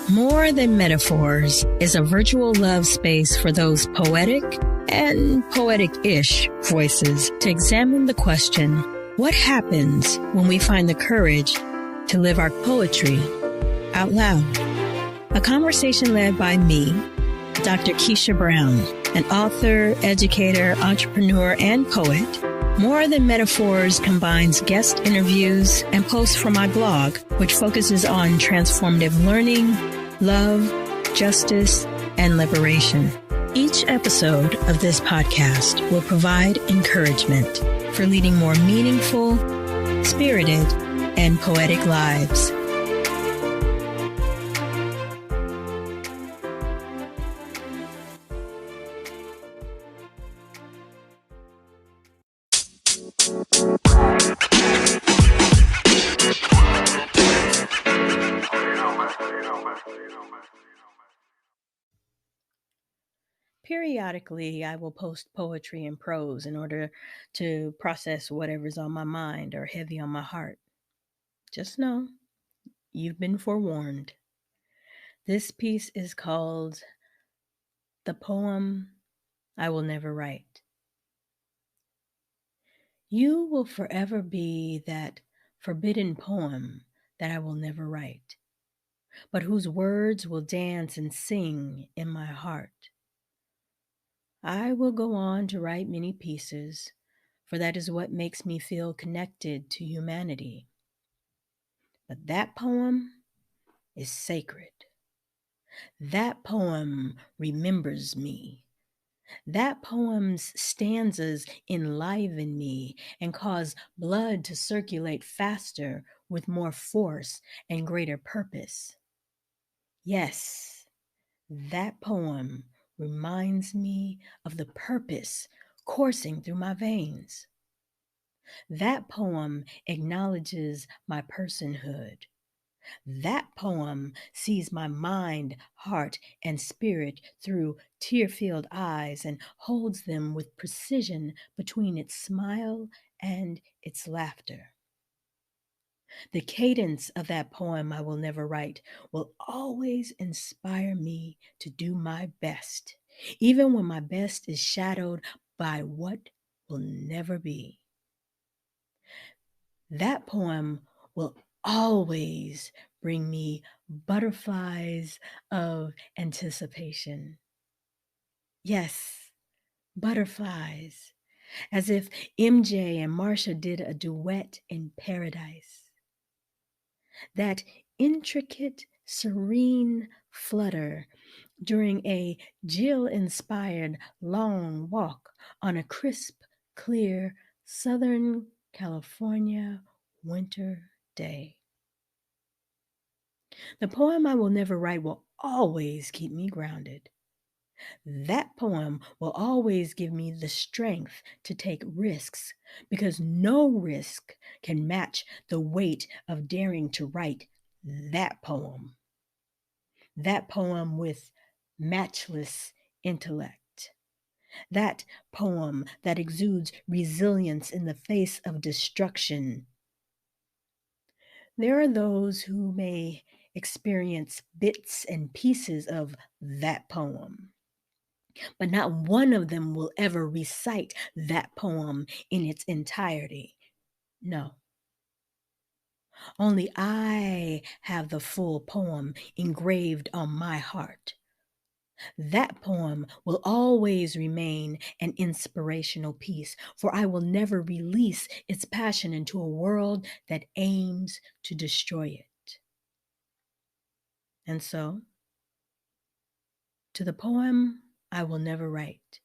More Than Metaphors is a virtual love space for those poetic and poetic-ish voices to examine the question, what happens when we find the courage to live our poetry out loud? A conversation led by me, Dr. Keisha Brown, an author, educator, entrepreneur, and poet. More Than Metaphors combines guest interviews and posts from my blog, which focuses on transformative learning, love, justice, and liberation. Each episode of this podcast will provide encouragement for leading more meaningful, spirited, and poetic lives. Periodically, I will post poetry and prose in order to process whatever's on my mind or heavy on my heart. Just know, you've been forewarned. This piece is called The Poem I Will Never Write. You will forever be that forbidden poem that I will never write, but whose words will dance and sing in my heart. I will go on to write many pieces, for that is what makes me feel connected to humanity. But that poem is sacred. That poem remembers me. That poem's stanzas enliven me and cause blood to circulate faster with more force and greater purpose. Yes, that poem reminds me of the purpose coursing through my veins. That poem acknowledges my personhood. That poem sees my mind, heart, and spirit through tear-filled eyes and holds them with precision between its smile and its laughter. The cadence of that poem I will never write will always inspire me to do my best, even when my best is shadowed by what will never be. That poem will always bring me butterflies of anticipation. Yes, butterflies, as if MJ and Marsha did a duet in paradise. That intricate, serene flutter during a Jill-inspired long walk on a crisp, clear Southern California winter day. The poem I will never write will always keep me grounded. That poem will always give me the strength to take risks, because no risk can match the weight of daring to write that poem. That poem with matchless intellect. That poem that exudes resilience in the face of destruction. There are those who may experience bits and pieces of that poem, but not one of them will ever recite that poem in its entirety. No. Only I have the full poem engraved on my heart. That poem will always remain an inspirational piece, for I will never release its passion into a world that aims to destroy it. And so, to the poem I will never write,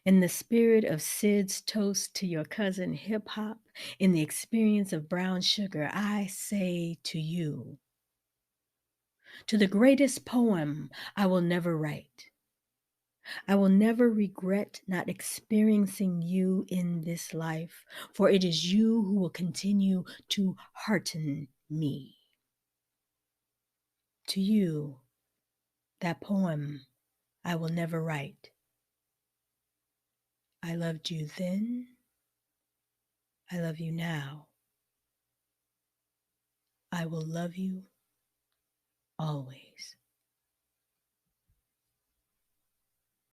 in the spirit of Sid's toast to your cousin hip hop, in the experience of brown sugar, I say to you, to the greatest poem I will never write. I will never regret not experiencing you in this life, for it is you who will continue to hearten me. To you, that poem I will never write. I loved you then. I love you now. I will love you always.